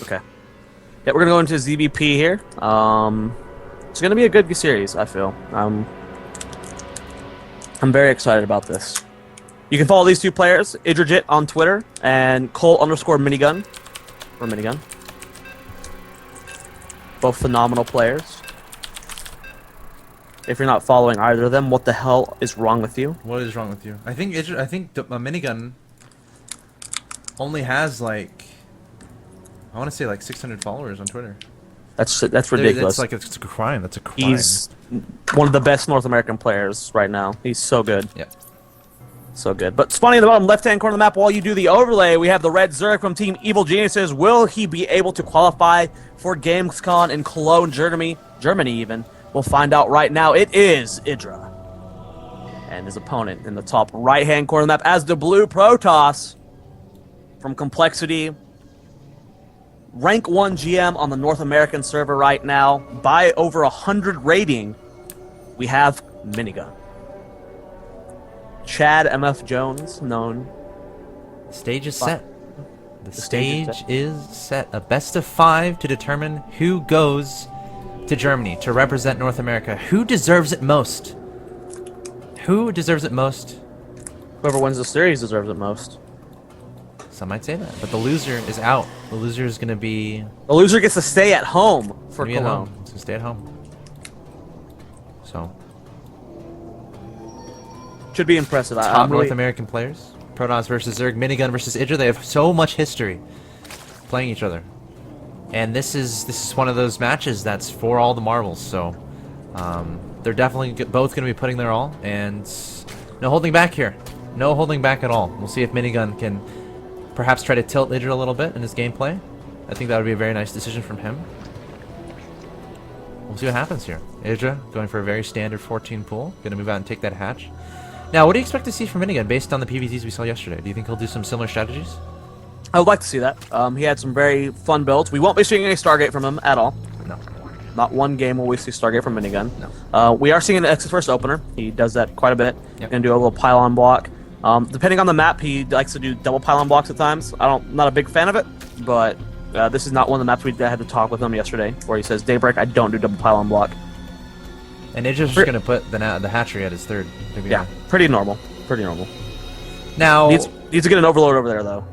Okay. Yeah, we're gonna go into ZBP here. It's gonna be a good series, I feel. I'm very excited about this. You can follow these two players, IDRA on Twitter and coL_Minigun or Minigun. Both phenomenal players. If you're not following either of them, what the hell is wrong with you? What is wrong with you? I think Minigun only has like, I want to say like 600 followers on Twitter. That's ridiculous. It's a crime. That's a crime. He's one of the best North American players right now. He's so good. Yeah. So good. But spawning in the bottom left-hand corner of the map while you do the overlay, we have the red Zerg from Team Evil Geniuses. Will he be able to qualify for GamesCom in Cologne, Germany even? We'll find out right now. It is IDRA. And his opponent in the top right-hand corner of the map as the blue Protoss from Complexity. Rank 1 GM on the North American server right now. By over 100 rating, we have Minigun. Chad MF Jones, known. Stage is set. The stage is set. A best of 5 to determine who goes to Germany to represent North America. Who deserves it most? Who deserves it most? Whoever wins the series deserves it most. Some might say that, but the loser is out. The loser is going to be... The loser gets to stay at home for Cologne. He's going to stay at home. So... Should be impressive. Top North American players. Protoss versus Zerg, Minigun versus IDRA. They have so much history playing each other. And this is one of those matches that's for all the marbles. So they're definitely both going to be putting their all. And no holding back here. No holding back at all. We'll see if Minigun can perhaps try to tilt IDRA a little bit in his gameplay. I think that would be a very nice decision from him. We'll see what happens here. IDRA going for a very standard 14 pool. Going to move out and take that hatch. Now, what do you expect to see from Minigun based on the PvZs we saw yesterday? Do you think he'll do some similar strategies? I would like to see that. He had some very fun builds. We won't be seeing any Stargate from him at all. No. Not one game will we see Stargate from Minigun. No. We are seeing an Exit First opener. He does that quite a bit. Yep. Going to do a little pylon block. Depending on the map, he likes to do double pylon blocks at times. Not a big fan of it, but this is not one of the maps we had to talk with him yesterday, where he says, Daybreak, I don't do double pylon block. And IDRA's just going to put the hatchery at his third. Yeah, pretty normal. Pretty normal. Now... Needs to get an overload over there, though.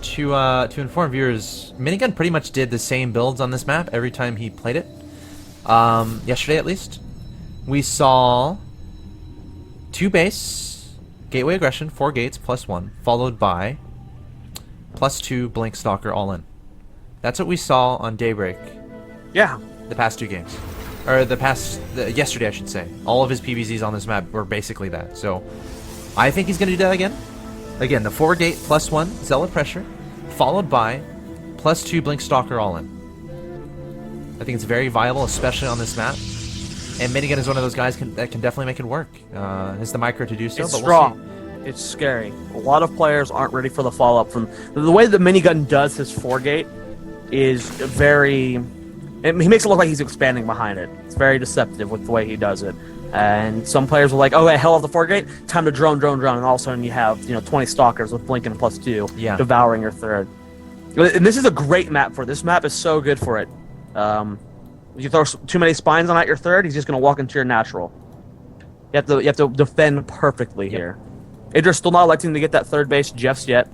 To inform viewers, Minigun pretty much did the same builds on this map every time he played it. Yesterday, at least. We saw 2 base, gateway aggression, 4 gates, +1, followed by +2 blink stalker all in. That's what we saw on Daybreak. Yeah. The past 2 games. Or yesterday, I should say. All of his PvZs on this map were basically that. So, I think he's going to do that again. Again, the 4 gate +1 Zealot pressure, followed by +2 blink stalker all in. I think it's very viable, especially on this map. And Minigun is one of those guys that can definitely make it work. Has the micro to do so. It's strong. It's scary. A lot of players aren't ready for the follow-up from the way that Minigun does his 4 gate is very. He makes it look like he's expanding behind it. It's very deceptive with the way he does it. And some players are like, oh, yeah, hell off the 4 gate, time to drone, and all of a sudden you have 20 stalkers with blink and +2 devouring your third. And this is a great map for it. This map is so good for it. You throw too many spines on at your third, he's just going to walk into your natural. You have to defend perfectly here. IDRA's still not electing to get that third base just yet.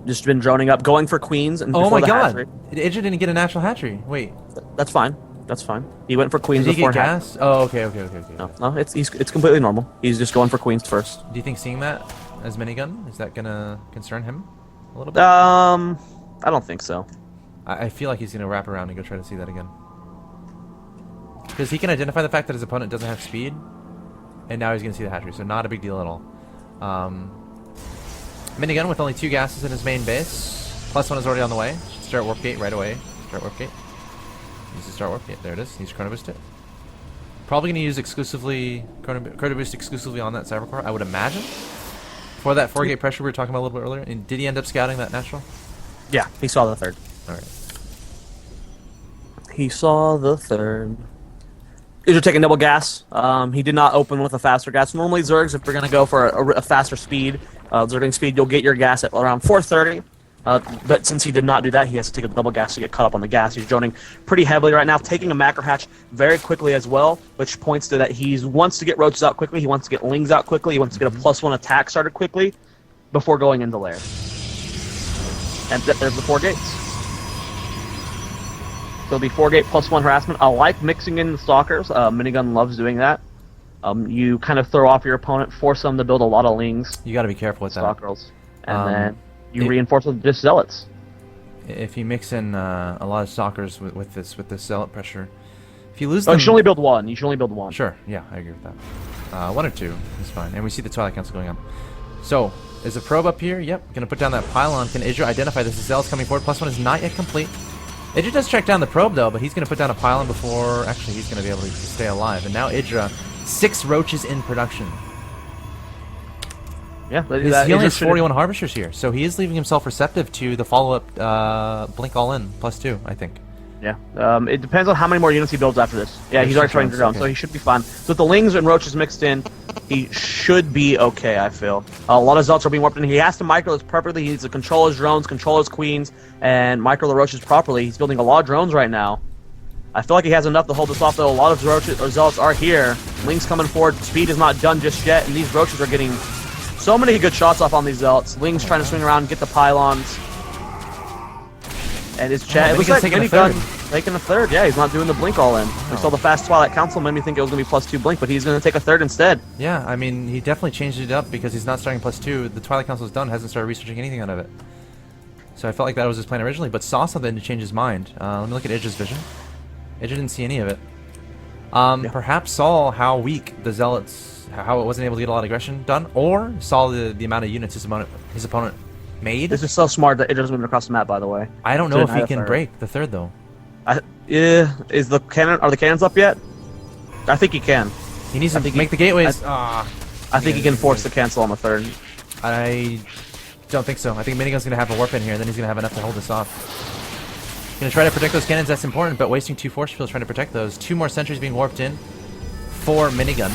Just been droning up, going for queens. And oh my god! Hatchery. IDRA didn't get a natural hatchery. Wait. That's fine. That's fine. He went for queens before. Did he get hatchery. gas? Oh, okay. No, it's completely normal. He's just going for queens first. Do you think seeing that as Minigun, is that gonna concern him a little bit? I don't think so. I feel like he's gonna wrap around and go try to see that again. Because he can identify the fact that his opponent doesn't have speed, and now he's gonna see the hatchery, so not a big deal at all. Minigun with only 2 gases in his main base. +1 is already on the way. Should start warp gate right away. Start warp gate. Needs to start warp gate. There it is. Needs to chrono boost it. Probably gonna use chrono boost exclusively on that cybercore, I would imagine. For that 4 gate pressure we were talking about a little bit earlier. And did he end up scouting that natural? Yeah, he saw the third. Alright. He saw the third. IDRA taking double gas. He did not open with a faster gas. Normally Zergs, if you're going to go for a faster speed, Zerging speed, you'll get your gas at around 430. But since he did not do that, he has to take a double gas to get caught up on the gas. He's droning pretty heavily right now, taking a macro hatch very quickly as well, which points to that he wants to get roaches out quickly, he wants to get lings out quickly, he wants to get a +1 attack started quickly before going into lair. And there's the 4 gates. So it'll be 4 gate +1 harassment. I like mixing in the stalkers. Minigun loves doing that. You kind of throw off your opponent, force them to build a lot of lings. You got to be careful with that. Stalkers. And then you reinforce with just zealots. If you mix in a lot of stalkers with this zealot pressure, if you lose them... you should only build one. You should only build one. Sure, yeah, I agree with that. 1 or 2 is fine. And we see the Twilight Council going on. So, is a probe up here? Yep, gonna put down that pylon. Can Idra identify this? The zealot's coming forward. +1 is not yet complete. Idra does track down the probe though, but he's gonna put down a pylon before... Actually, he's gonna be able to stay alive. And now Idra, 6 roaches in production. Yeah, he only has 41 harvesters here, so he is leaving himself receptive to the follow-up blink all in +2, I think. Yeah, it depends on how many more units he builds after this. Yeah, he's already starting to drown, so he should be fine. So with the lings and roaches mixed in, he should be okay, I feel. A lot of zealots are being warped in. He has to micro this perfectly. He needs to control his drones, control his queens, and micro the roaches properly. He's building a lot of drones right now. I feel like he has enough to hold this off, though. A lot of roaches or zealots are here. Lings coming forward. Speed is not done just yet, and these roaches are getting so many good shots off on these zealots. Lings trying to swing around and get the pylons. And his chat. It looks like Minigun taking a third. Yeah, he's not doing the blink all in. We saw the fast Twilight Council made me think it was going to be +2 blink, but he's going to take a third instead. Yeah, I mean, he definitely changed it up because he's not starting +2. The Twilight Council is done, hasn't started researching anything out of it. So I felt like that was his plan originally, but saw something to change his mind. Let me look at Idra's vision. Idra didn't see any of it. Perhaps saw how weak the zealots, how it wasn't able to get a lot of aggression done, or saw the amount of units his opponent made. This is so smart that Idra's moving across the map, by the way. I don't know if he can break the third though. Yeah, are the cannons up yet? I think he can. He needs to make the gateways. I think he can force the cancel on the third. I don't think so. I think Minigun's gonna have a warp in here, and then he's gonna have enough to hold this off. Gonna try to protect those cannons, that's important, but wasting 2 force fields trying to protect those. 2 more sentries being warped in for Minigun.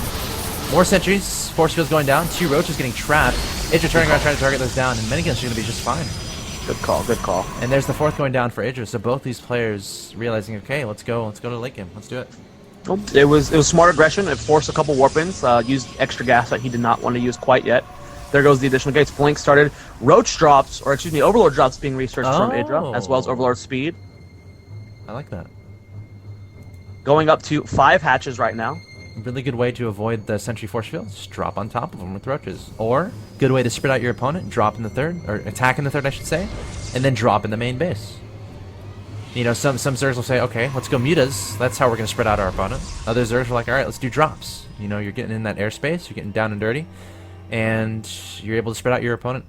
More sentries, force fields going down, 2 roaches getting trapped. Idra turning around trying to target those down, and Minigun's gonna be just fine. Good call, good call. And there's the 4th going down for Idra, so both these players realizing, okay, let's go to the late game, let's do it. It was smart aggression. It forced a couple warp-ins, used extra gas that he did not want to use quite yet. There goes the additional gates. Blink started. Roach drops, or excuse me, Overlord drops being researched from Idra, as well as Overlord speed. I like that. Going up to 5 hatches right now. Really good way to avoid the sentry force field. Just drop on top of them with roaches. Or, good way to spread out your opponent, drop in the third, or attack in the third I should say, and then drop in the main base. You know, some Zergs will say, okay, let's go mutas, that's how we're going to spread out our opponent. Other Zergs are like, alright, let's do drops. You know, you're getting in that airspace, you're getting down and dirty, and you're able to spread out your opponent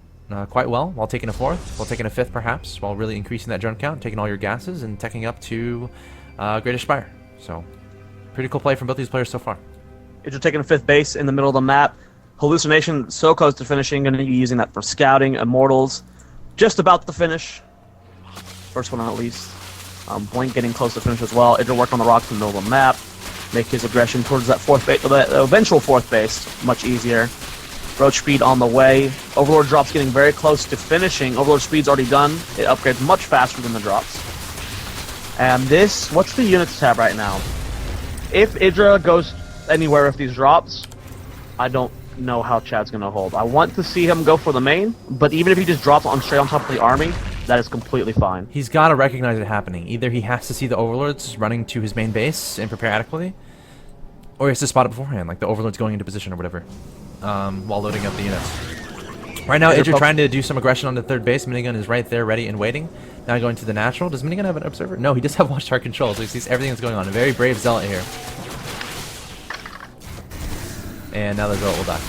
quite well, while taking a 4th, while taking a 5th perhaps, while really increasing that drone count, taking all your gases, and teching up to Greater Spire. So, pretty cool play from both these players so far. Idra taking a 5th base in the middle of the map. Hallucination so close to finishing, going to be using that for scouting. Immortals just about to finish. First one at least. Blink getting close to finish as well. Idra work on the rocks in the middle of the map. Make his aggression towards that 4th base, the eventual 4th base, much easier. Roach speed on the way. Overlord drops getting very close to finishing. Overlord speed's already done. It upgrades much faster than the drops. And this, what's the units tab right now? If Idra goes anywhere with these drops, I don't know how Chad's going to hold. I want to see him go for the main, but even if he just drops on straight on top of the army, that is completely fine. He's got to recognize it happening. Either he has to see the Overlords running to his main base and prepare adequately, or he has to spot it beforehand, like the Overlord's going into position or whatever, while loading up the units. Right now, Idra trying to do some aggression on the 3rd base. Minigun is right there, ready and waiting. Now going to the natural. Does Minigun have an observer? No, he does have watchtower control, so he sees everything that's going on. A very brave zealot here. And now the zealot will die.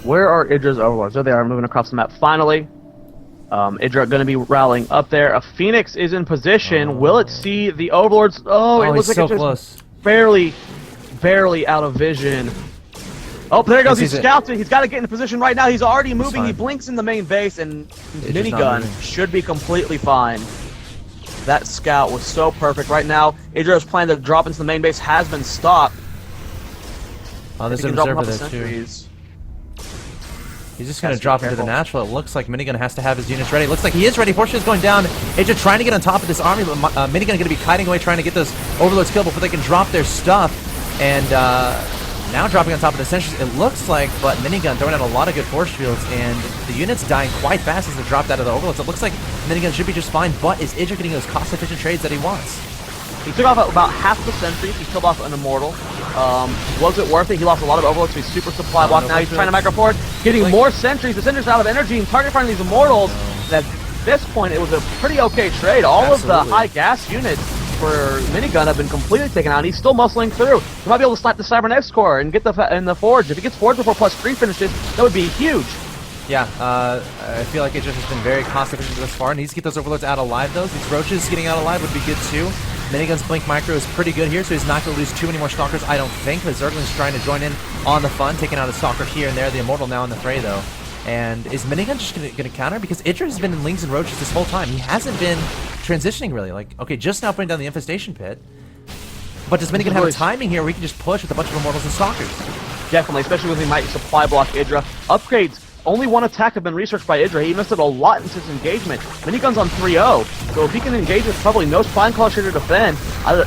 Where are Idra's Overlords? There they are, moving across the map. Finally, Idra going to be rallying up there. A Phoenix is in position. Will it see the Overlords? Oh, it looks like so it's close. Just barely out of vision. Oh, there goes. He scouts it. He's got to get in position right now. He's already moving. He blinks in the main base, and Minigun should be completely fine. That scout was so perfect. Right now, Idra's plan to drop into the main base has been stopped. Oh, there's an observer there too. He's just going to drop into the natural. It looks like Minigun has to have his units ready. It looks like he is ready. Fortune is going down. Idra trying to get on top of this army, but Minigun going to be kiting away, trying to get those overlords killed before they can drop their stuff. And now dropping on top of the sentries, it looks like, but Minigun throwing out a lot of good force fields, and the units dying quite fast as they're dropped out of the overlords. It looks like Minigun should be just fine, but is Idra getting those cost-efficient trades that he wants? He took off about half the sentries. He killed off an immortal. Was it worth it? He lost a lot of overlords, so he's super supply block. Now he's trying to micro forward, getting more sentries. The sentries are out of energy and target finding these immortals. And at this point, it was a pretty okay trade. All of the high gas units for Minigun have been completely taken out. He's still muscling through. He might be able to slap the Cybernetics core and get in the forge. If he gets forge before +3 finishes, that would be huge. Yeah, I feel like it just has been very cost efficient thus far. Needs to get those overlords out alive though. These roaches getting out alive would be good too. Minigun's blink micro is pretty good here, so he's not going to lose too many more stalkers, I don't think. But Zergling's trying to join in on the fun, taking out a stalker here and there. The immortal now in the fray though. And is Minigun just going to counter? Because Idra has been in Lings and Roaches this whole time. He hasn't been transitioning really. Like, okay, just now putting down the infestation pit. But does Minigun have a timing here where he can just push with a bunch of immortals and stalkers? Definitely, especially when he might supply block Idra. Upgrades. Only one attack have been researched by Idra. He invested a lot into his engagement. Minigun's on 3-0, so if he can engage with probably no Spine Collar here to defend,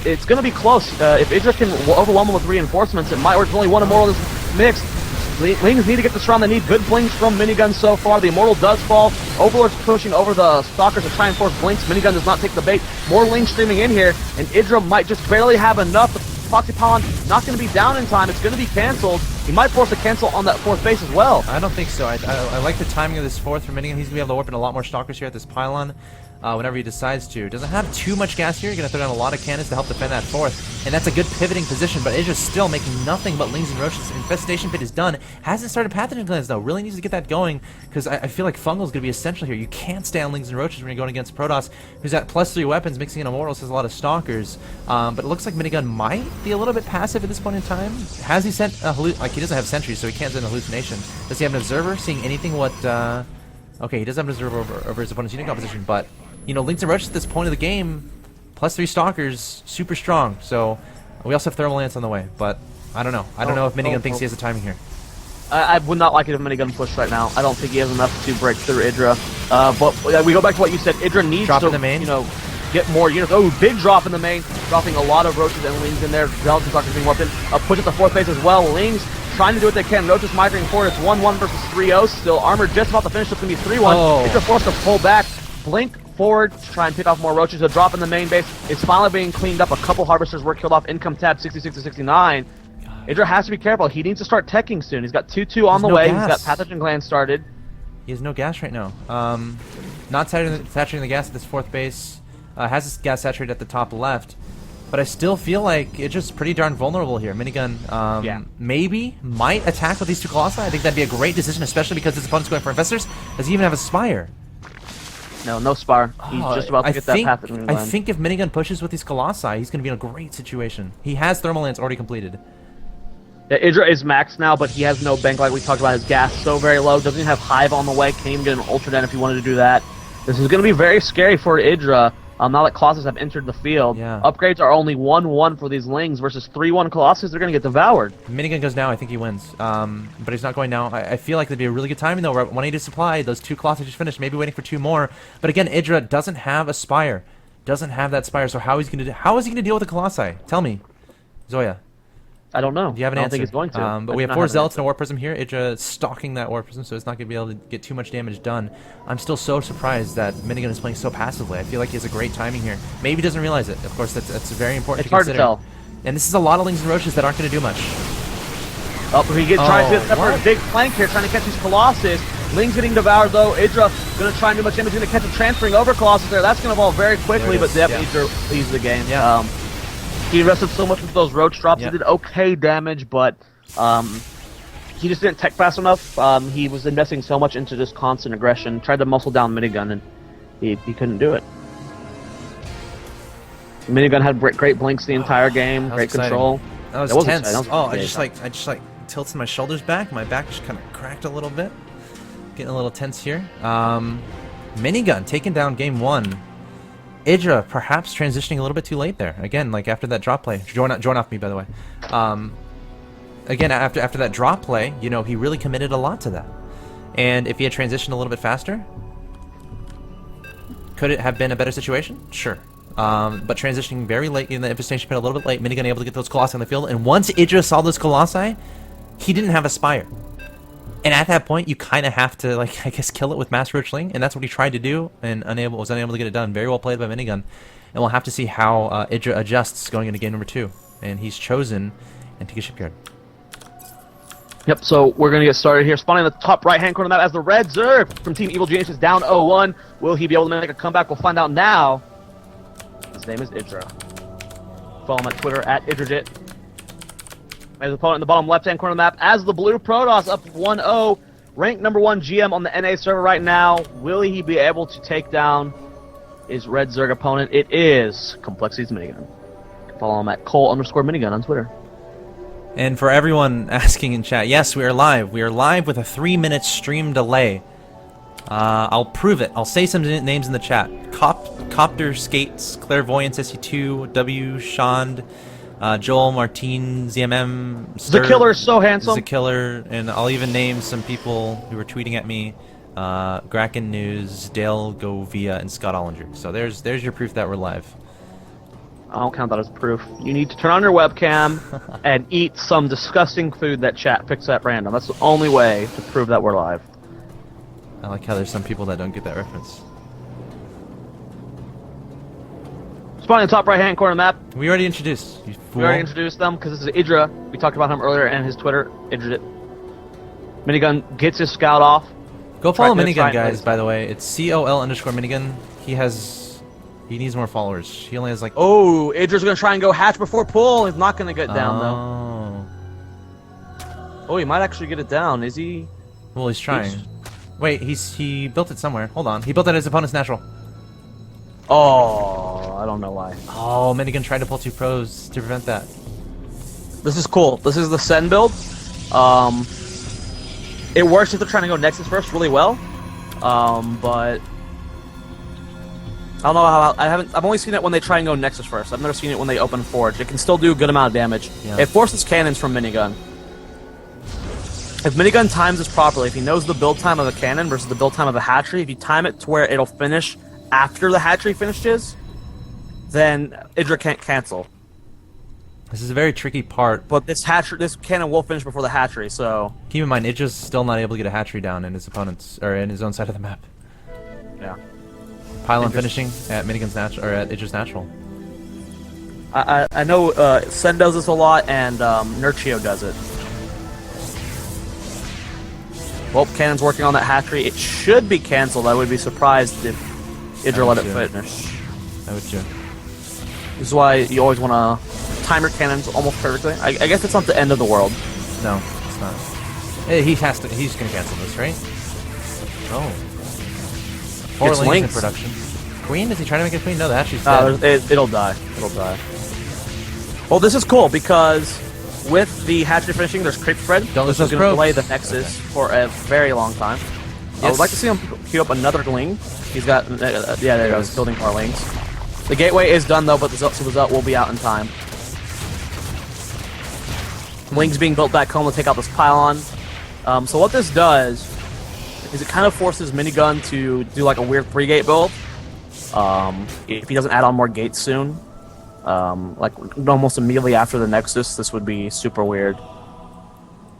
it's going to be close. If Idra can overwhelm him with reinforcements, it might work. There's only one Immortal in this mix. Lings need to get this round. They need good blinks from Minigun so far. The Immortal does fall. Overlord's pushing over the Stalkers to try and force blinks. Minigun does not take the bait. More Lings streaming in here, and Idra might just barely have enough. Foxy Pylon not going to be down in time. It's going to be canceled. He might force a cancel on that fourth base as well. I don't think so. I like the timing of this fourth for Minigun. He's going to be able to warp in a lot more stalkers here at this pylon whenever he decides to. Doesn't have too much gas here. You're going to throw down a lot of cannons to help defend that fourth. And that's a good pivoting position, but Idra's still making nothing but Lings and Roaches. Infestation Pit is done. Hasn't started Pathogen Glands though. Really needs to get that going because I feel like Fungal is going to be essential here. You can't stay on Lings and Roaches when you're going against Protoss, who's at +3 weapons, mixing in Immortals, has a lot of stalkers. But it looks like Minigun might be a little bit passive at this point in time. Has he sent a like he doesn't have sentries, so he can't send a hallucination. Does he have an observer seeing anything what okay, he does have an observer over his opponent's unit composition, but you know, Lings and Roaches at this point of the game, +3 stalkers, super strong. So we also have Thermal Lance on the way, but I don't know. I don't know if Minigun thinks he has the timing here. I would not like it if Minigun pushed right now. I don't think he has enough to break through Idra. But we go back to what you said. Idra needs drop to, in the main. you know, get more units. Oh, big drop in the main, dropping a lot of Roaches and Lings in there. Zealots and Stalkers being warped in. Push at the fourth base as well. Lings trying to do what they can. Roaches migrating forward. It's 1-1 versus 3-0. Still armored just about to finish. It's going to be 3-1. Oh. Idra forced to pull back. Blink forward to try and pick off more Roaches. A drop in the main base. It's finally being cleaned up. A couple Harvesters were killed off. Income tab 66 to 69. Idra has to be careful. He needs to start teching soon. He's got 2-2 on the way. Gas. He's got Pathogen Gland started. He has no gas right now. Not saturating the gas at this fourth base. Has his gas saturated at the top left. But I still feel like it's just pretty darn vulnerable here. Minigun maybe might attack with these two Colossi. I think that'd be a great decision, especially because his opponent's going for Infestors. Does he even have a Spire? No Spire. He's just about to get that Pathogen Gland. I think if Minigun pushes with these Colossi, he's going to be in a great situation. He has Thermal Lance already completed. Yeah, Idra is maxed now, but he has no bank like we talked about. His gas so very low. Doesn't even have Hive on the way. Can't even get an Ultra Den if he wanted to do that. This is going to be very scary for Idra. Now that Colossus have entered the field. Yeah. Upgrades are only 1-1 for these Lings versus 3-1 Colossus. They're going to get devoured. Minigun goes now. I think he wins. But he's not going now. I feel like that'd be a really good timing, though. We're at 180 supply. Those two Colossus just finished. Maybe waiting for 2 more. But again, Idra doesn't have a Spire. Doesn't have that Spire. So how is he going to deal with the Colossi? Tell me, Zoya. I don't know. Do you have an answer? I don't think he's going to. But we have 4 Zealots and a War Prism here. Idra stalking that War Prism, so it's not going to be able to get too much damage done. I'm still so surprised that Minigun is playing so passively. I feel like he has a great timing here. Maybe he doesn't realize it. Of course, that's very important to consider. It's hard to tell. And this is a lot of Lings and Roaches that aren't going to do much. Oh, he tries to get a big flank here, trying to catch these Colossus. Lings getting devoured, though. Idra going to try and do much damage. He's going to catch him transferring over Colossus there. That's going to evolve very quickly, but Deb leaves the game. Yeah. He invested so much with those Roach drops. He did okay damage, but he just didn't tech fast enough. He was investing so much into just constant aggression. Tried to muscle down Minigun, and he couldn't do it. Minigun had great blinks the entire game, great control. That was tense. I just like tilted my shoulders back. My back just kind of cracked a little bit. Getting a little tense here. Minigun taking down game 1. Idra perhaps transitioning a little bit too late there. Again, like after that drop play. Join off me, by the way. Again, after that drop play, you know, he really committed a lot to that. And if he had transitioned a little bit faster, could it have been a better situation? Sure. But transitioning very late in the infestation pit, a little bit late, Minigun able to get those Colossi on the field, and once Idra saw those Colossi, he didn't have a Spire. And at that point, you kind of have to, like, I guess, kill it with Mass Roachling, and that's what he tried to do, and was unable to get it done. Very well played by Minigun. And we'll have to see how Idra adjusts going into game number 2. And he's chosen Antigua Shipyard. Yep, so we're going to get started here. Spawning in the top right-hand corner of the map as the Red Zerg from Team Evil Genius is down 0-1. Will he be able to make a comeback? We'll find out now. His name is Idra. Follow him at Twitter at IDRAJIT. His opponent in the bottom left-hand corner of the map as the Blue Protoss up 1-0. Ranked number 1 GM on the NA server right now. Will he be able to take down his Red Zerg opponent? It is Complexity's Minigun. Follow him at coLMinigun on Twitter. And for everyone asking in chat, yes, we are live. We are live with a 3-minute stream delay. I'll prove it. I'll say some names in the chat. Copter Skates, Clairvoyance SC2, W Shond, Joel Martin, ZMM, Stir, The Killer is so handsome. The Killer, and I'll even name some people who were tweeting at me. Graken News, Dale Govia, and Scott Ollinger. So there's your proof that we're live. I don't count that as proof. You need to turn on your webcam and eat some disgusting food that chat picks at random. That's the only way to prove that we're live. I like how there's some people that don't get that reference. Spawning in the top right-hand corner of the map. We already introduced. You fool. We already introduced them because this is Idra. We talked about him earlier and his Twitter. IDRAJIT. Minigun gets his scout off. Go follow Minigun, guys, by the way. It's COL_Minigun. He needs more followers. He only has like... Oh, Idra's going to try and go hatch before pull. He's not going to get down, though. Oh, he might actually get it down. Is he? Well, he's trying. Wait, he built it somewhere. Hold on. He built it at his opponent's natural. Oh, I don't know why. Oh, Minigun tried to pull 2 pros to prevent that. This is cool. This is the Sen build. It works if they're trying to go Nexus first really well. But... I don't know how I've only seen it when they try and go Nexus first. I've never seen it when they open Forge. It can still do a good amount of damage. Yeah. It forces cannons from Minigun. If Minigun times this properly, if he knows the build time of the cannon versus the build time of the hatchery, if you time it to where it'll finish after the hatchery finishes, then Idra can't cancel. This is a very tricky part. But this cannon will finish before the hatchery, so... Keep in mind, Idra's still not able to get a hatchery down in his opponent's, or in his own side of the map. Yeah. Pylon finishing at Minigun's natural, or at Idra's natural. I know Sen does this a lot, and Nurchio does it. Well, cannon's working on that hatchery. It should be canceled. I would be surprised if Idra let it finish. I would too. This is why you always want to time your cannons almost perfectly. I guess it's not the end of the world. No, it's not. He's gonna cancel this, right? Oh. 4 lanes in production. Queen? Is he trying to make a queen? No, the hatchery's dead. It'll die. It'll die. Well, this is cool because with the hatchery finishing, there's creep spread. Don't lose those probes. Delay the Nexus for a very long time. Yes. I would like to see him queue up another Gling. He's got... yeah, there he goes. Building more Lings. The gateway is done, though, but the Zut will be out in time. Lings being built back home to take out this pylon. So what this does is it kind of forces Minigun to do like a weird 3-gate build. If he doesn't add on more gates soon, like almost immediately after the Nexus, this would be super weird.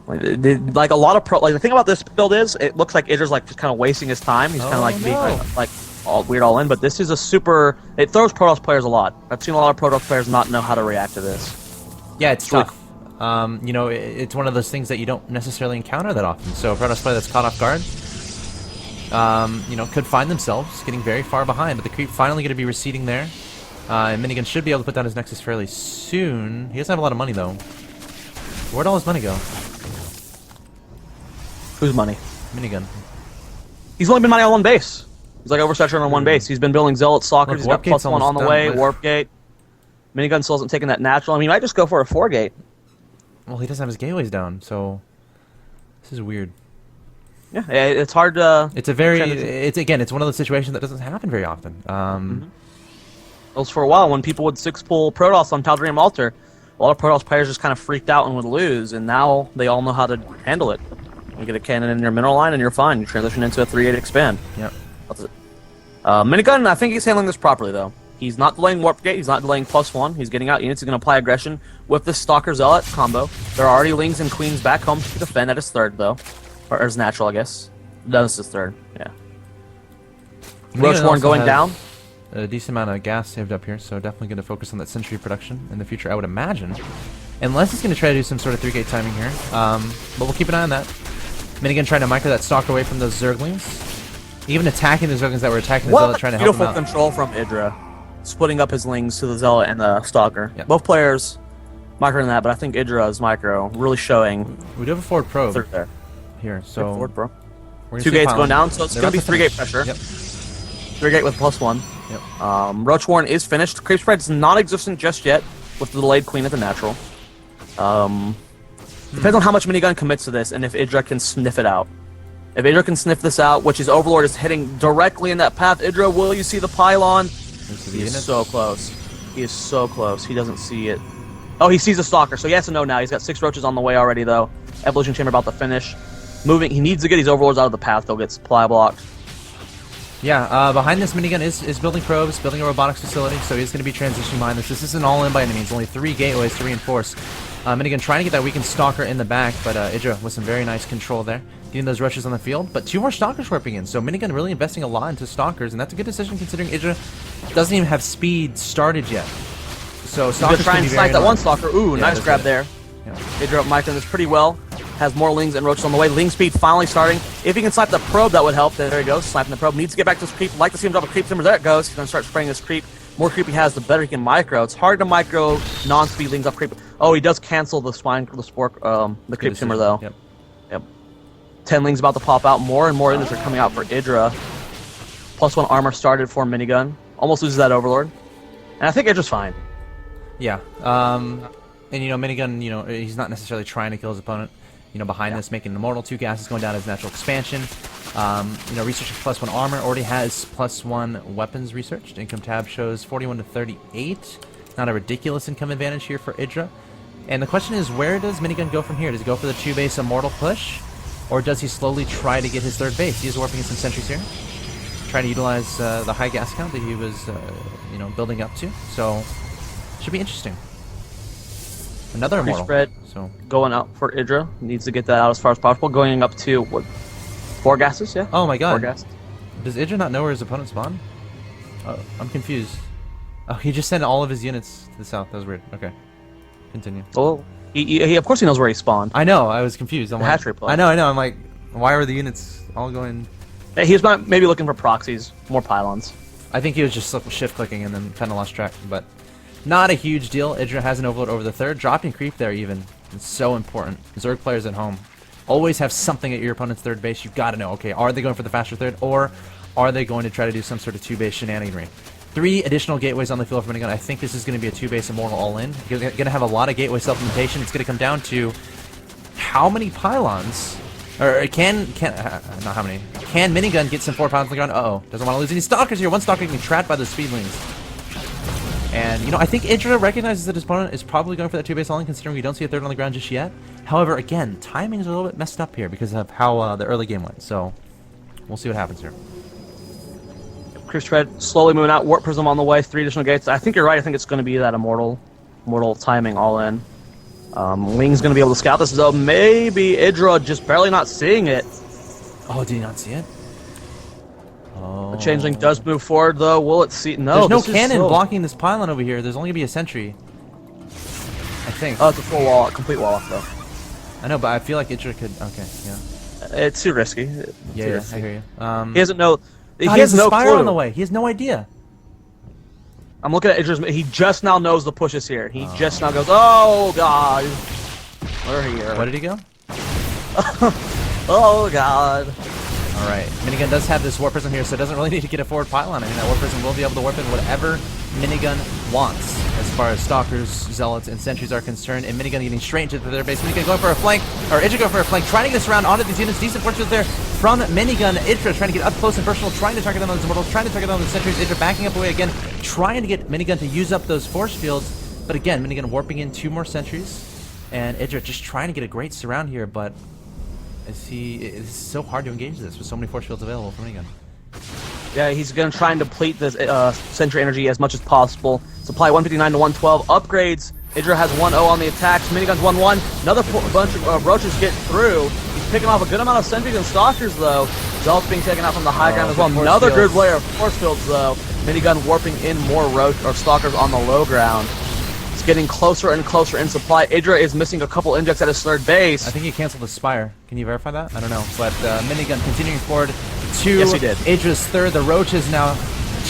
Like a lot of the thing about this build is it looks like Idra's like just kind of wasting his time. He's kind of like being like all weird all in, but this is a super. It throws Protoss players a lot. I've seen a lot of Protoss players not know how to react to this. Yeah, it's tough. You know, it's one of those things that you don't necessarily encounter that often. So a Protoss player that's caught off guard, you know, could find themselves getting very far behind, but the creep finally going to be receding there. And Minigun should be able to put down his Nexus fairly soon. He doesn't have a lot of money, though. Where'd all his money go? Whose money? Minigun. He's only been mining on one base. He's like oversaturated on one base. He's been building Zealot Stalkers. He's got +1 on the way. Warp Gate. Minigun still hasn't taken that natural. I mean, he might just go for a 4-gate. Well, he doesn't have his gateways down, so this is weird. Yeah, it's hard to... It's a very... It's one of those situations that doesn't happen very often. It was for a while when people would 6-pull Protoss on Tal'Darim Altar. A lot of Protoss players just kind of freaked out and would lose, and now they all know how to handle it. You get a cannon in your mineral line, and you're fine. You transition into a 3-8 expand. Yep. That's it. Minigun, I think he's handling this properly, though. He's not delaying Warp Gate. He's not delaying +1. He's getting out units. He's going to apply aggression with this Stalker Zealot combo. There are already Lings and Queens back home to defend at his third, though. Or his natural, I guess. No, this is third. Yeah. Roachborn going down. A decent amount of gas saved up here, so definitely going to focus on that sentry production in the future, I would imagine. Unless he's going to try to do some sort of 3-gate timing here. But we'll keep an eye on that. Minigun trying to micro that Stalker away from those Zerglings. Even attacking the Zerglings that were attacking the Zealot, trying to help him out. Beautiful control from Idra. Splitting up his Lings to the Zealot and the Stalker. Yep. Both players microing that, but I think Idra's micro really showing. We do have a forward probe there. here, so... Forward probe. 2 gates going down, so it's going to be 3-gate pressure. Yep. 3-gate with +1. Yep. Roachborn is finished. Creep Spread's non-existent just yet, with the delayed Queen at the natural. Depends on how much Minigun commits to this, and if Idra can sniff it out. If Idra can sniff this out, which his Overlord is hitting directly in that path, Idra, will you see the pylon? He is so close. He is so close. He doesn't see it. Oh, he sees a Stalker, so he has to know now. He's got 6 roaches on the way already, though. Evolution Chamber about to finish. Moving, he needs to get these Overlords out of the path. They'll get supply blocked. Yeah, behind this, Minigun is building probes, building a robotics facility, so he's going to be transitioning behind this. This isn't all in by any means. Only 3 gateways to reinforce. Minigun trying to get that weakened Stalker in the back, but Idra with some very nice control there. Getting those rushes on the field, but 2 more Stalkers warping in, so Minigun really investing a lot into Stalkers, and that's a good decision considering Idra doesn't even have speed started yet. So Stalkers try and snipe that one Stalker. Ooh, yeah, nice grab there. Yeah. Idra microing this pretty well. Has more Lings and Roaches on the way. Ling speed finally starting. If he can snipe the probe, that would help. There he goes, sniping the probe. Needs to get back to this creep. Like to see him drop a creep timber. There it goes. He's going to start spraying this creep. More creep he has, the better he can micro. It's hard to micro non-speed Lings up creep. Oh, he does cancel the the creep timber, though. Yep. 10 Lings about to pop out. More and more units are coming out for Idra. +1 armor started for Minigun. Almost loses that Overlord. And I think Idra's fine. Yeah. And, you know, Minigun, you know, he's not necessarily trying to kill his opponent. You know, behind this, making immortal, 2 gases going down his natural expansion. You know, researching +1 armor, already has +1 weapons researched. Income tab shows 41 to 38. Not a ridiculous income advantage here for Idra. And the question is, where does Minigun go from here? Does he go for the 2-base immortal push? Or does he slowly try to get his 3rd base? He is warping in some sentries here. Trying to utilize the high gas count that he was, you know, building up to. So, should be interesting. Another immortal. Spread going out for Idra. Needs to get that out as far as possible. Going up to, what, 4 gases, yeah? Oh my god. 4 gases. Does Idra not know where his opponent spawned? Oh, I'm confused. Oh, he just sent all of his units to the south. That was weird. Okay. Continue. Well, he of course he knows where he spawned. I know, I was confused. I'm like, hatchery play. I know. I'm like, why are the units all going... He was maybe looking for proxies, more pylons. I think he was just shift-clicking and then kind of lost track, but... Not a huge deal. Idra has an overload over the 3rd. Dropping creep there even. It's so important. Zerg players at home always have something at your opponent's 3rd base. You've got to know, okay, are they going for the faster 3rd, or are they going to try to do some sort of 2-base shenaniganry? 3 additional gateways on the field for Minigun. I think this is going to be a 2-base immortal all-in. You're going to have a lot of gateway self-limitation. It's going to come down to how many pylons... Or can not how many. Can Minigun get some 4 pylons on the ground? Uh-oh. Doesn't want to lose any Stalkers here. 1 Stalker getting trapped by the Speedlings. And, you know, I think Idra recognizes that his opponent is probably going for that 2-base all-in, considering we don't see a 3rd on the ground just yet. However, again, timing is a little bit messed up here because of how the early game went. So, we'll see what happens here. Creep Spread slowly moving out. Warp Prism on the way. 3 additional gates. I think you're right. I think it's going to be that immortal timing all-in. Ling's going to be able to scout this, though. Maybe Idra just barely not seeing it. Oh, did he not see it? Oh. The Changeling does move forward, though. Will it see? No, there's no cannon blocking this pylon over here. There's only going to be a sentry. I think. Oh, it's a full wall, complete wall off, though. I know, but I feel like Idra could... Okay, yeah. It's too risky. Yeah, I hear you. He doesn't know... He has no Spire on the way. He has no idea. I'm looking at Idra's... He just now knows the push is here. He just now goes, oh, God. We're here. Where did he go? Oh, God. Alright, Minigun does have this Warp Prism here, so it doesn't really need to get a forward pylon. I mean, that Warp Prism will be able to warp in whatever Minigun wants, as far as Stalkers, Zealots, and Sentries are concerned. And Minigun getting straight into their base. Minigun going for a flank, or Idra going for a flank, trying to get this around onto these units. Decent force field there from Minigun. Idra trying to get up close and personal, trying to target them on the Immortals, trying to target them on the Sentries. Idra backing up away again, trying to get Minigun to use up those force fields. But again, Minigun warping in 2 more Sentries, and Idra just trying to get a great surround here, but Is he? It's so hard to engage this with so many force fields available for Minigun. Yeah, he's going to try and deplete this Sentry energy as much as possible. Supply 159 to 112. Upgrades. Idra has 1-0 on the attacks. Minigun's 1-1. Another bunch of roaches get through. He's picking off a good amount of sentries and stalkers, though. Zealot's being taken out from the high ground as well. Another good layer of force fields, though. Minigun warping in more stalkers on the low ground. It's getting closer and closer in supply. Idra is missing a couple injects at his third base. I think he canceled the Spire. Can you verify that? I don't know. But Minigun continuing forward to Yes, he did. Idra's third. The Roaches now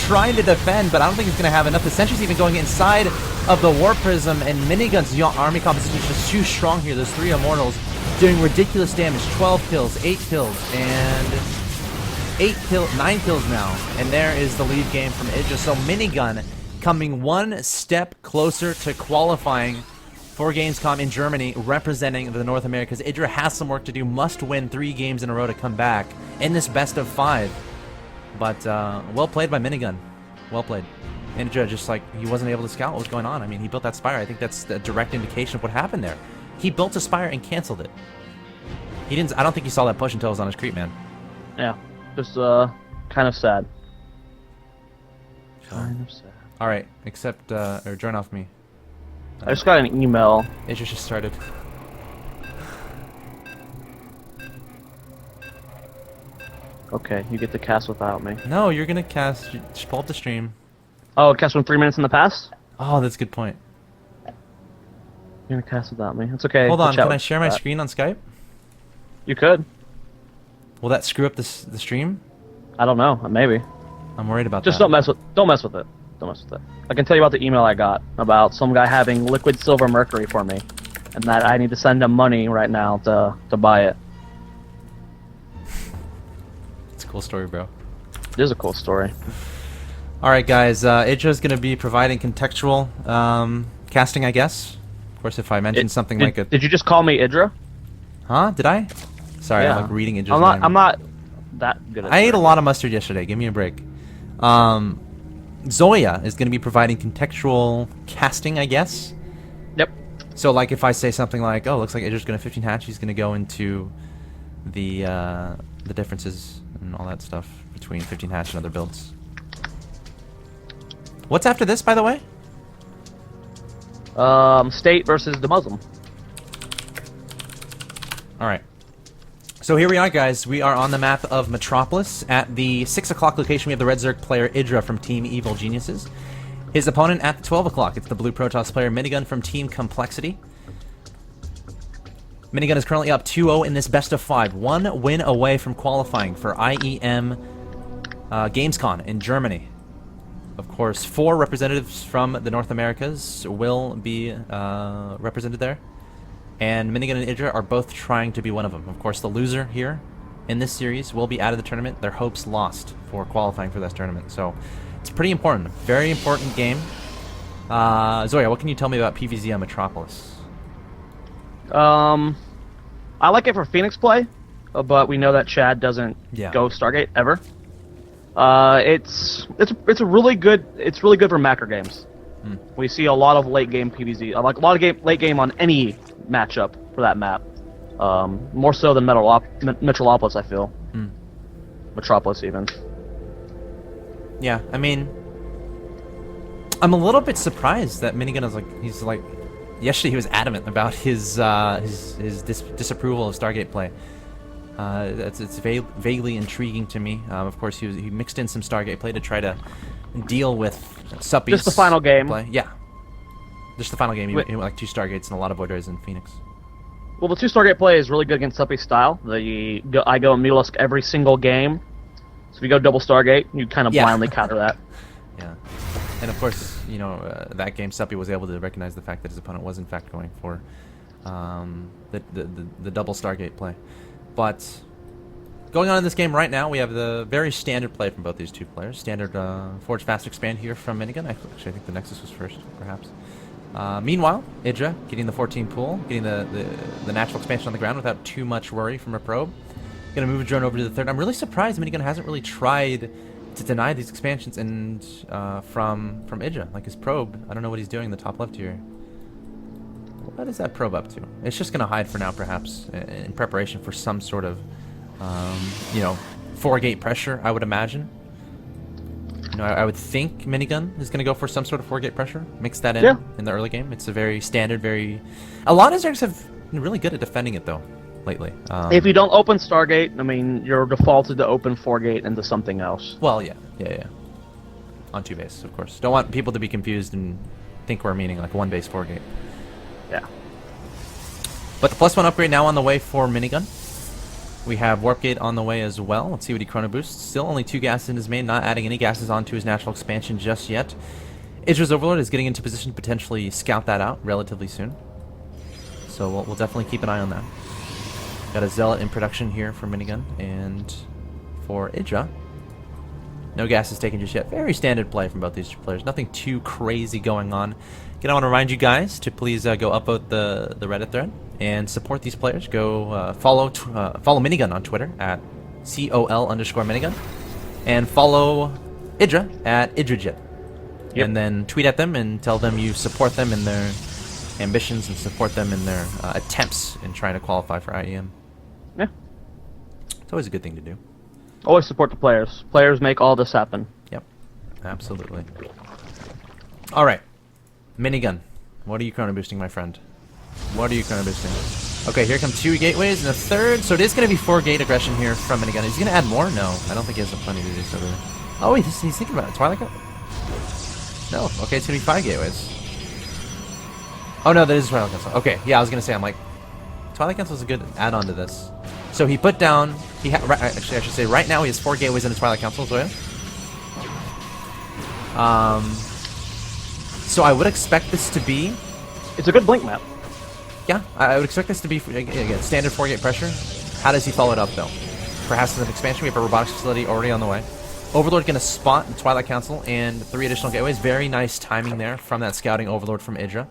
trying to defend, but I don't think he's going to have enough. The Sentry's even going inside of the War Prism, and Minigun's army composition is just too strong here. Those 3 Immortals doing ridiculous damage. 12 kills, 8 kills, and 9 kills now. And there is the lead game from Idra. So Minigun coming one step closer to qualifying for GamesCom in Germany, representing the North Americas. Idra has some work to do, must win 3 games in a row to come back in this best of 5. But well played by Minigun. Well played. Idra just like, he wasn't able to scout what was going on. I mean, he built that Spire. I think that's a direct indication of what happened there. He built a Spire and canceled it. He didn't. I don't think he saw that push until it was on his creep, man. Yeah, just kind of sad. Kind of sad. All right, accept or join off me. I just got an email. Idra just started. Okay, you get to cast without me. No, you're gonna cast. Just pull up the stream. Oh, cast from 3 minutes in the past? Oh, that's a good point. You're gonna cast without me. It's okay. Hold we'll on, chat can I with share my that. screen on Skype? You could. Will that screw up the stream? I don't know. Maybe. I'm worried about Just that. don't mess with it. Don't mess with it. I can tell you about the email I got about some guy having liquid silver mercury for me, and that I need to send him money right now to buy it. It's a cool story, bro. It is a cool story. All right, guys. Idra's gonna be providing contextual casting, I guess. Of course, if I mention something like a... Did you just call me Idra? Huh? Did I? Sorry, Yeah. I'm like reading Idra's name. I'm not that good at I ate a German. lot of mustard yesterday. Give me a break. Zoia is going to be providing contextual casting, I guess. Yep. So, like, if I say something like, "Oh, looks like Idra's going to 15 hatch," he's going to go into the differences and all that stuff between 15 hatch and other builds. What's after this, by the way? State versus the Muslim. All right. So here we are, guys. We are on the map of Metropolis. At the 6 o'clock location, we have the Red Zerg player Idra from Team Evil Geniuses. His opponent at the 12 o'clock, it's the Blue Protoss player Minigun from Team Complexity. Minigun is currently up 2-0 in this best of 5. 1 win away from qualifying for IEM GamesCom in Germany. Of course, 4 representatives from the North Americas will be represented there. And Minigun and Idra are both trying to be one of them. Of course, the loser here in this series will be out of the tournament. Their hopes lost for qualifying for this tournament. So it's pretty important. Very important game. Zoya, what can you tell me about PvZ on Metropolis? I like it for Phoenix play, but we know that Chad doesn't go Stargate ever. It's really good for macro games. We see a lot of late game PvZ, like a lot of late game on any matchup for that map. More so than Metropolis, I feel. Metropolis even. Yeah, I mean, I'm a little bit surprised that Minigun is like, yesterday he was adamant about his disapproval of Stargate play. It's vaguely intriguing to me. Of course, he mixed in some Stargate play to try to deal with Suppy's Just the final game. play. Yeah, just the final game. He went like 2 Stargates and a lot of Void Rays in Phoenix. Well, the 2 Stargate play is really good against Suppy's style. I go Mutalisk every single game. So if you go double Stargate, you kind of blindly counter that. Yeah, and of course, you know, that game Suppy was able to recognize the fact that his opponent was in fact going for the double Stargate play. But going on in this game right now, we have the very standard play from both these 2 players. Standard Forge Fast Expand here from Minigun. Actually, I think the Nexus was first, perhaps. Meanwhile, Idra getting the 14 pool, getting the natural expansion on the ground without too much worry from a probe. Gonna move a drone over to the 3rd. I'm really surprised Minigun hasn't really tried to deny these expansions and from Idra. Like his probe, I don't know what he's doing in the top left here. What is that probe up to? It's just going to hide for now, perhaps, in preparation for some sort of, you know, 4-gate pressure, I would imagine. You know, I would think Minigun is going to go for some sort of 4-gate pressure. Mix that in the early game. It's a very standard, A lot of Zergs have been really good at defending it, though, lately. If you don't open Stargate, I mean, you're defaulted to open 4-gate into something else. Well, yeah. On 2 base, of course. Don't want people to be confused and think we're meaning like 1 base 4-gate. Yeah. But the +1 upgrade now on the way for Minigun. We have Warp Gate on the way as well. Let's see what he chrono boosts. Still only 2 gases in his main, not adding any gases onto his natural expansion just yet. Idra's Overlord is getting into position to potentially scout that out relatively soon. So we'll definitely keep an eye on that. Got a Zealot in production here for Minigun. And for Idra, no gases taken just yet. Very standard play from both these two players. Nothing too crazy going on. Again, I want to remind you guys to please go upvote the Reddit thread and support these players. Go follow Minigun on Twitter at COL_Minigun, and follow Idra at IDRAJIT. Yep. And then tweet at them and tell them you support them in their ambitions and support them in their attempts in trying to qualify for IEM. Yeah. It's always a good thing to do. Always support the players. Players make all this happen. Yep. Absolutely. Alright. Minigun. What are you chrono boosting, my friend? What are you chrono boosting? Okay, here come 2 gateways and a 3rd. So it is going to be 4-gate aggression here from Minigun. Is he going to add more? No. I don't think he has the plenty to do so. Oh, wait. He's thinking about it. Twilight Gun? No. Okay, it's going to be 5 gateways. Oh, no, that is Twilight Council. Okay, yeah, I was going to say, I'm like, Twilight Council is a good add-on to this. So he put down... actually, I should say, right now he has 4 gateways in the Twilight Council, Zoia. So I would expect this to be... It's a good blink map. Yeah, I would expect this to be, again, standard 4-gate pressure. How does he follow it up, though? Perhaps with an expansion. We have a robotics facility already on the way. Overlord going to spot the Twilight Council and 3 additional gateways. Very nice timing there from that scouting Overlord from Idra.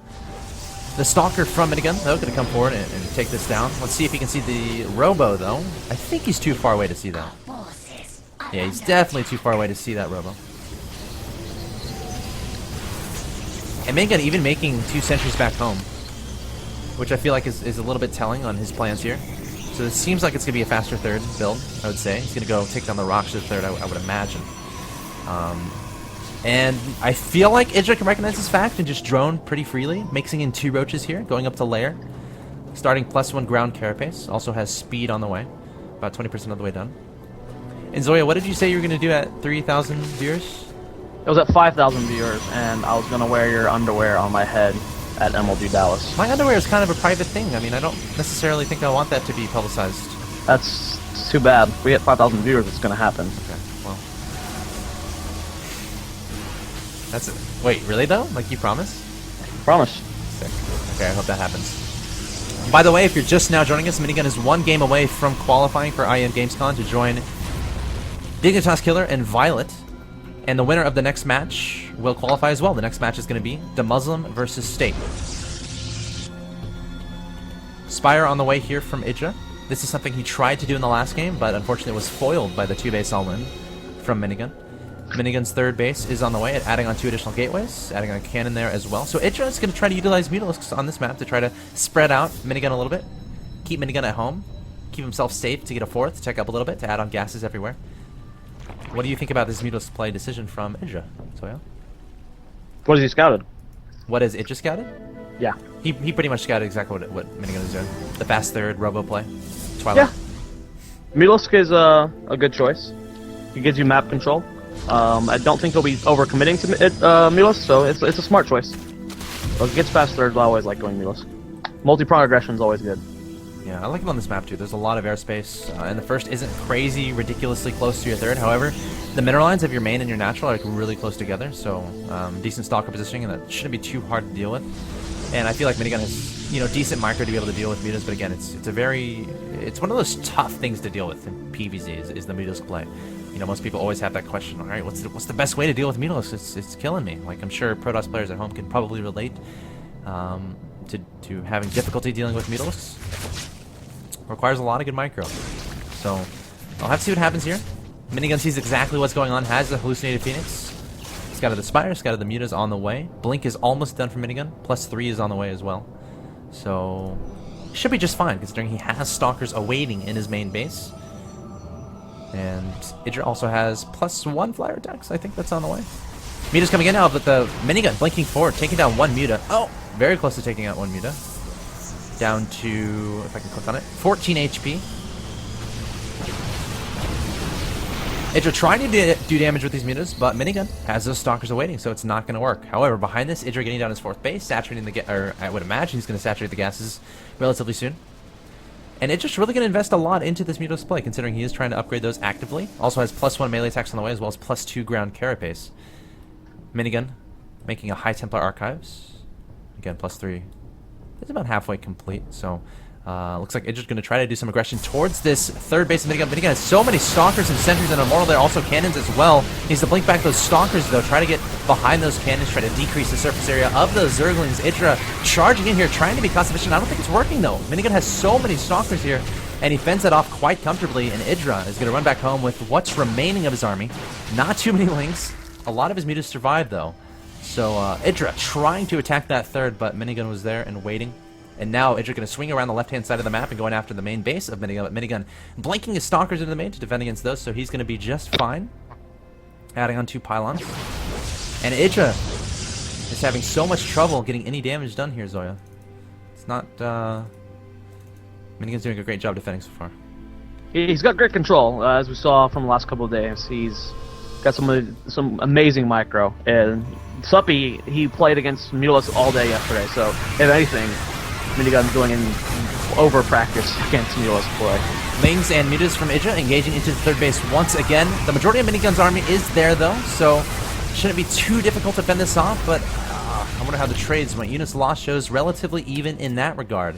The Stalker from Minigun, though, going to come forward and take this down. Let's see if he can see the Robo, though. I think he's too far away to see that. Yeah, he's definitely too far away to see that Robo. And Minigun even making 2 sentries back home, which I feel like is a little bit telling on his plans here. So it seems like it's going to be a faster 3rd build, I would say. He's going to go take down the rocks to the 3rd, I would imagine. And I feel like Idra can recognize this fact and just drone pretty freely, mixing in 2 roaches here, going up to lair. Starting +1 ground carapace, also has speed on the way, about 20% of the way done. And Zoia, what did you say you were going to do at 3,000 viewers? It was at 5,000 viewers, and I was going to wear your underwear on my head at MLG Dallas. My underwear is kind of a private thing. I mean, I don't necessarily think I want that to be publicized. That's too bad. If we hit 5,000 viewers, it's going to happen. Okay, well. That's it. Wait, really though? Like you promise? Promise. Sick. Okay, I hope that happens. By the way, if you're just now joining us, Minigun is 1 game away from qualifying for IEM GamesCom to join Dignitas Killer and Violet. And the winner of the next match will qualify as well. The next match is going to be the Muslim versus State. Spire on the way here from Idra. This is something he tried to do in the last game, but unfortunately was foiled by the 2-base all-in from Minigun. Minigun's 3rd base is on the way, adding on 2 additional gateways, adding on a cannon there as well. So Idra is going to try to utilize Mutalisks on this map to try to spread out Minigun a little bit, keep Minigun at home, keep himself safe to get a 4th, check up a little bit to add on gases everywhere. What do you think about this Mutalisk play decision from Idra, Zoia? What has he scouted? What has Idra scouted? Yeah. He pretty much scouted exactly what Minigun is doing. The fast 3rd, Robo play, Twilight. Yeah. Mutalisk is a good choice. He gives you map control. I don't think he'll be overcommitting to Mutalisk, so it's a smart choice. But if it gets fast 3rds, I always like going Mutalisk. Multi-prong aggression is always good. Yeah, I like him on this map too. There's a lot of airspace, and the 1st isn't crazy, ridiculously close to your 3rd. However, the mineral lines of your main and your natural are like really close together, so decent stalker positioning, and that shouldn't be too hard to deal with. And I feel like Minigun has, you know, decent micro to be able to deal with mutas, but again, it's one of those tough things to deal with in PvZ is the Mutalisk play. You know, most people always have that question. All right, what's the best way to deal with Mutalisks? It's killing me. Like I'm sure Protoss players at home can probably relate to having difficulty dealing with Mutalisks. Requires a lot of good micro. So I'll have to see what happens here. Minigun sees exactly what's going on, has the hallucinated Phoenix. Scouted the Spire, scouted the Mutas on the way. Blink is almost done for Minigun. +3 is on the way as well. So, should be just fine, considering he has Stalkers awaiting in his main base. And Idra also has +1 flyer attacks. I think that's on the way. Muta's coming in now, but the minigun blinking forward, taking down one Muta. Oh, very close to taking out one Muta. Down to, if I can click on it, 14 HP. Idra trying to do damage with these Mutas, but Minigun has those Stalkers awaiting, so it's not going to work. However, behind this, Idra getting down his 4th base, saturating the or I would imagine he's going to saturate the gases relatively soon. And Idra's really going to invest a lot into this Muta display, considering he is trying to upgrade those actively. Also has +1 melee attacks on the way, as well as +2 ground carapace. Minigun making a High Templar Archives. Again, +3. It's about halfway complete, so looks like Idra's going to try to do some aggression towards this 3rd base of Minigun. Minigun has so many Stalkers and Sentries and Immortal there, also cannons as well. Needs to blink back those Stalkers, though. Try to get behind those cannons, try to decrease the surface area of those Zerglings. Idra charging in here, trying to be cost efficient. I don't think it's working, though. Minigun has so many Stalkers here, and he fends that off quite comfortably, and Idra is going to run back home with what's remaining of his army. Not too many Lings. A lot of his Mutas survived, though. So Idra trying to attack that 3rd, but Minigun was there and waiting. And now Idra going to swing around the left-hand side of the map and going after the main base of Minigun. But Minigun blanking his Stalkers into the main to defend against those, so he's going to be just fine. Adding on 2 pylons. And Idra is having so much trouble getting any damage done here, Zoia. It's not... Minigun's doing a great job defending so far. He's got great control, as we saw from the last couple of days. He's got some amazing micro. And Suppy, he played against Mulas all day yesterday, so if anything, Minigun's going in over practice against Mulas play. Lings and Mutas from Idra engaging into the 3rd base once again. The majority of Minigun's army is there, though, so shouldn't be too difficult to fend this off, but I wonder how the trades went. Units lost shows relatively even in that regard.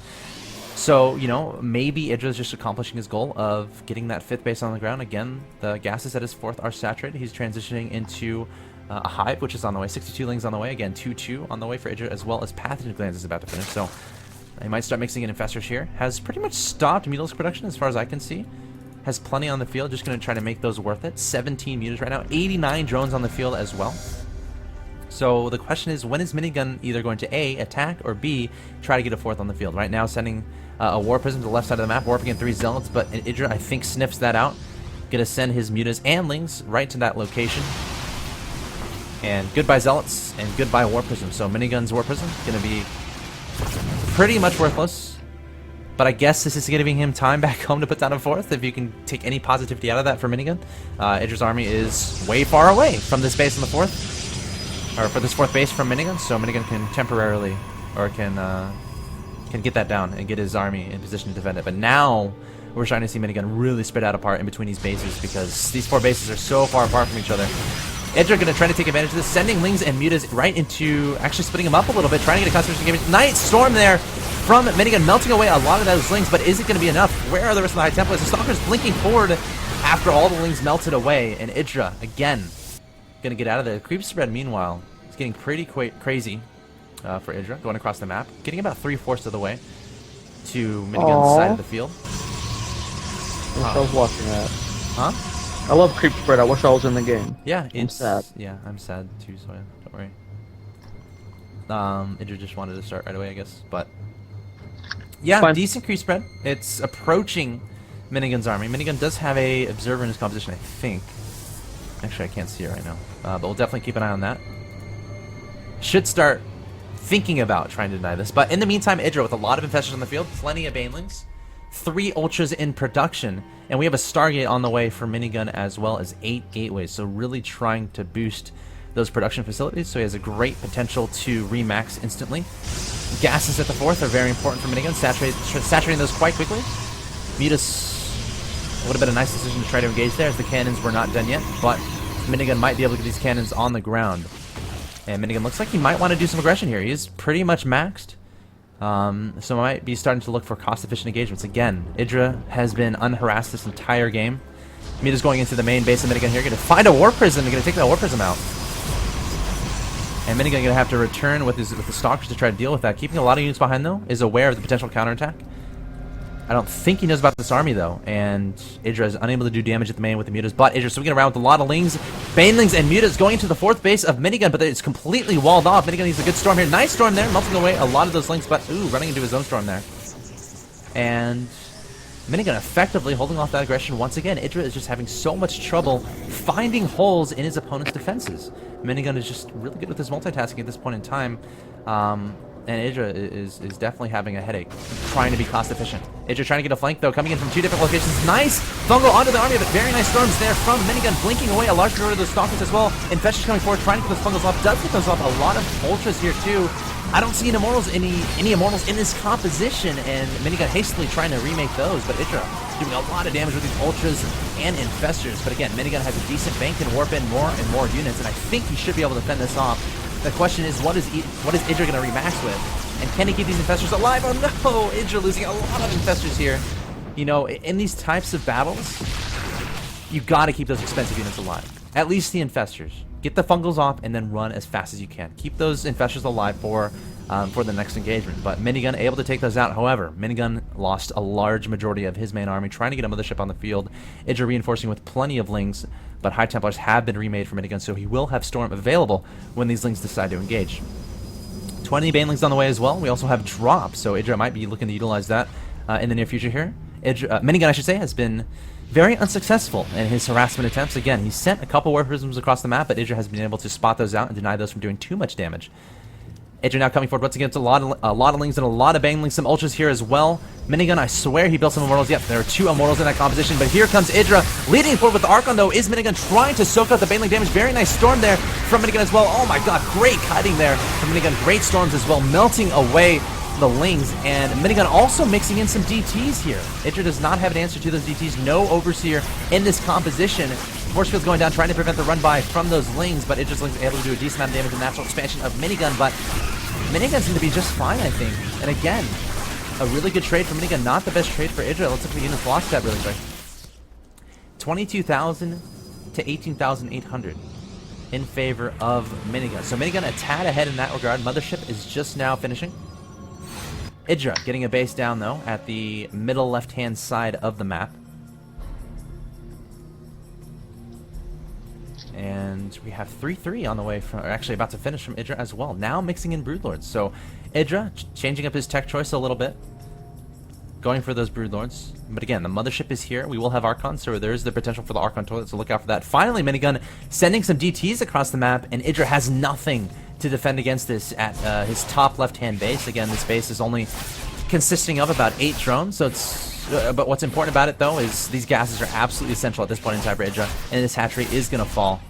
So, you know, maybe Idra's just accomplishing his goal of getting that 5th base on the ground. Again, the gases at his 4th are saturated. He's transitioning into a Hive, which is on the way. 62 Lings on the way. Again, 2-2 on the way for Idra, as well as Pathogen Glands is about to finish. So he might start mixing in Infestors here. Has pretty much stopped Mutalisk production as far as I can see. Has plenty on the field. Just going to try to make those worth it. 17 Mutas right now. 89 drones on the field as well. So the question is, when is Minigun either going to A, attack, or B, try to get a 4th on the field? Right now, sending a War Prism to the left side of the map, warping in 3 Zealots, but Idra, I think, sniffs that out. Gonna send his Mutas and Lings right to that location. And goodbye Zealots, and goodbye War Prism. So Minigun's War Prism gonna be pretty much worthless. But I guess this is giving him time back home to put down a 4th, if you can take any positivity out of that for Minigun. Idra's army is way far away from this base on the 4th. Or for this 4th base from Minigun, so Minigun can temporarily, or can get that down and get his army in position to defend it. But now we're starting to see Minigun really spread out apart in between these bases, because these 4 bases are so far apart from each other. Idra going to try to take advantage of this, sending Lings and Mutas right into, actually splitting them up a little bit, trying to get a concentration damage. Night Storm there from Minigun, melting away a lot of those Lings, but is it going to be enough? Where are the rest of the High Templars? The Stalker's blinking forward after all the Lings melted away, and Idra, again, going to get out of there. Creep spread, meanwhile, is getting pretty crazy for Idra, going across the map, getting about 3/4 of the way to Minigun's side of the field. I wish I was watching that. Huh? I love creep spread. I wish I was in the game. Yeah, I'm sad. Yeah, I'm sad too, so don't worry. Idra just wanted to start right away, I guess, but yeah, Fine. Decent creep spread. It's approaching Minigun's army. Minigun does have a observer in his composition, I think. Actually, I can't see it right now, but we'll definitely keep an eye on that. Should start thinking about trying to deny this, but in the meantime, Idra with a lot of infestors on the field, plenty of Banelings, 3 Ultras in production, and we have a Stargate on the way for Minigun, as well as 8 Gateways, so really trying to boost those production facilities, so he has a great potential to remax instantly. Gases at the 4th are very important for Minigun, saturating those quite quickly. Mutas would have been a nice decision to try to engage there, as the cannons were not done yet, but Minigun might be able to get these cannons on the ground. And Minigun looks like he might want to do some aggression here. He is pretty much maxed. So might be starting to look for cost-efficient engagements. Again, Idra has been unharassed this entire game. Mita's going into the main base of Minigun here. Going to find a War Prism and going to take that War Prism out. And Minigun going to have to return with the Stalkers to try to deal with that. Keeping a lot of units behind, though, is aware of the potential counterattack. I don't think he knows about this army, though, and Idra is unable to do damage at the main with the mutas, but Idra swinging around with a lot of lings, banelings, and mutas going into the 4th base of Minigun, but it's completely walled off. Minigun needs a good storm here. Nice storm there, melting away a lot of those lings, but, ooh, running into his own storm there. And Minigun effectively holding off that aggression once again. Idra is just having so much trouble finding holes in his opponent's defenses. Minigun is just really good with his multitasking at this point in time. And Idra is definitely having a headache, trying to be cost efficient. Idra trying to get a flank, though, coming in from 2 different locations. Nice fungal onto the army, but very nice storms there from Minigun, blinking away a large majority of those stalkers as well. Infestors coming forward, trying to get those fungals off. Does get those off. A lot of ultras here, too. I don't see any immortals in this composition, and Minigun hastily trying to remake those, but Idra doing a lot of damage with these ultras and infestors. But again, Minigun has a decent bank, can warp in more and more units, and I think he should be able to fend this off. The question is, what is Idra going to remax with? And can he keep these infestors alive? Oh no! Idra losing a lot of infestors here. You know, in these types of battles, you got to keep those expensive units alive. At least the infestors. Get the fungals off and then run as fast as you can. Keep those infestors alive for the next engagement. But Minigun able to take those out. However, Minigun lost a large majority of his main army, trying to get a mothership on the field. Idra reinforcing with plenty of lings, but High Templars have been remade for Minigun, so he will have Storm available when these lings decide to engage. 20 banelings on the way as well. We also have Drop, so Idra might be looking to utilize that in the near future here. Minigun, I should say, has been very unsuccessful in his harassment attempts. Again, he sent a couple War Prisms across the map, but Idra has been able to spot those out and deny those from doing too much damage. Idra now coming forward once again. It's a lot of lings and a lot of banelings, some ultras here as well. Minigun, I swear he built some immortals. Yep, there are 2 immortals in that composition, but here comes Idra leading forward with the Archon, though. Is Minigun trying to soak up the baneling damage? Very nice storm there from Minigun as well. Oh my god, great kiting there from Minigun. Great storms as well, melting away the lings, and Minigun also mixing in some DTs here. Idra does not have an answer to those DTs. No Overseer in this composition. Force field's going down, trying to prevent the run-by from those lings, but Idra's lings able to do a decent amount of damage in the natural expansion of Minigun, but Minigun seems to be just fine, I think. And again, a really good trade for Minigun, not the best trade for Idra. Let's look at the units lost tab really quick. 22,000 to 18,800 in favor of Minigun. So Minigun a tad ahead in that regard. Mothership is just now finishing. Idra getting a base down, though, at the middle left-hand side of the map. And we have 3-3 on the way from, or actually about to finish from Idra as well. Now mixing in Broodlords. So Idra changing up his tech choice a little bit. Going for those Broodlords. But again, the Mothership is here. We will have Archon, so there is the potential for the Archon toilet, so look out for that. Finally, Minigun sending some DTs across the map, and Idra has nothing to defend against this at his top left-hand base. Again, this base is only consisting of about 8 drones, so it's... but what's important about it, though, is these gases are absolutely essential at this point in time for Idra, and this hatchery is going to fall.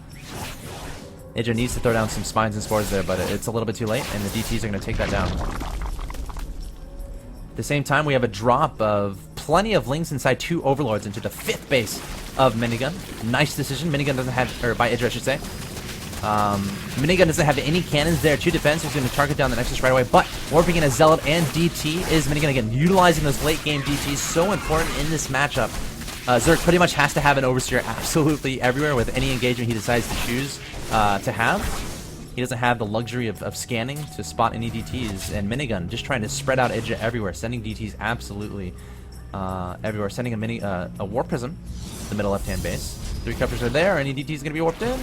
Idra needs to throw down some spines and spores there, but it's a little bit too late, and the DTs are going to take that down. At the same time, we have a drop of plenty of lings inside 2 overlords into the 5th base of Minigun. Nice decision. Minigun doesn't have, or by Idra, I should say. Minigun doesn't have any cannons there to defend, so he's going to target down the Nexus right away, but warping in a Zealot and DT is Minigun again, utilizing those late game DTs, so important in this matchup. Zerg pretty much has to have an Overseer absolutely everywhere with any engagement he decides to choose to have. He doesn't have the luxury of scanning to spot any DTs, and Minigun just trying to spread out Idra everywhere, sending DTs absolutely everywhere, sending a Warp Prism to the middle left-hand base. 3 covers are there, any DT is going to be warped in.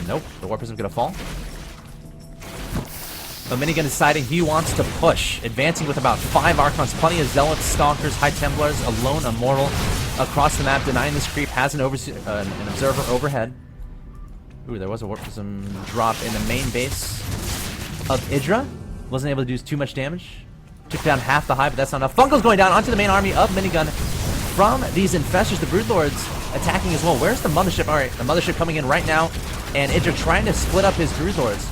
Nope, the Warp Prism's going to fall. But Minigun deciding he wants to push, advancing with about 5 Archons, plenty of Zealots, Stalkers, High Templars, a lone Immortal across the map, denying this creep, has an Observer overhead. Ooh, there was a Warp Prism drop in the main base of Idra. Wasn't able to do too much damage. Took down half the hive, but that's not enough. Fungal's going down onto the main army of Minigun from these Infestors. The Broodlords attacking as well. Where's the Mothership? Alright, the Mothership coming in right now, and Idra trying to split up his Broodlords.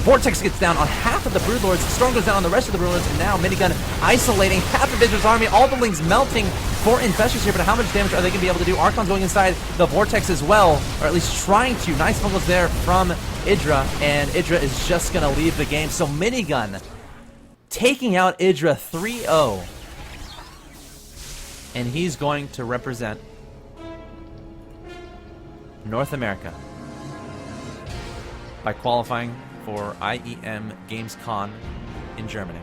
Vortex gets down on half of the Broodlords. Storm goes down on the rest of the Broodlords, and now Minigun isolating half of Idra's army. All the lings melting for Infestors here, but how much damage are they going to be able to do? Archon's going inside the Vortex as well, or at least trying to. Nice fungals there from Idra, and Idra is just going to leave the game. So Minigun taking out Idra 3-0, and he's going to represent North America by qualifying for IEM GamesCom in Germany.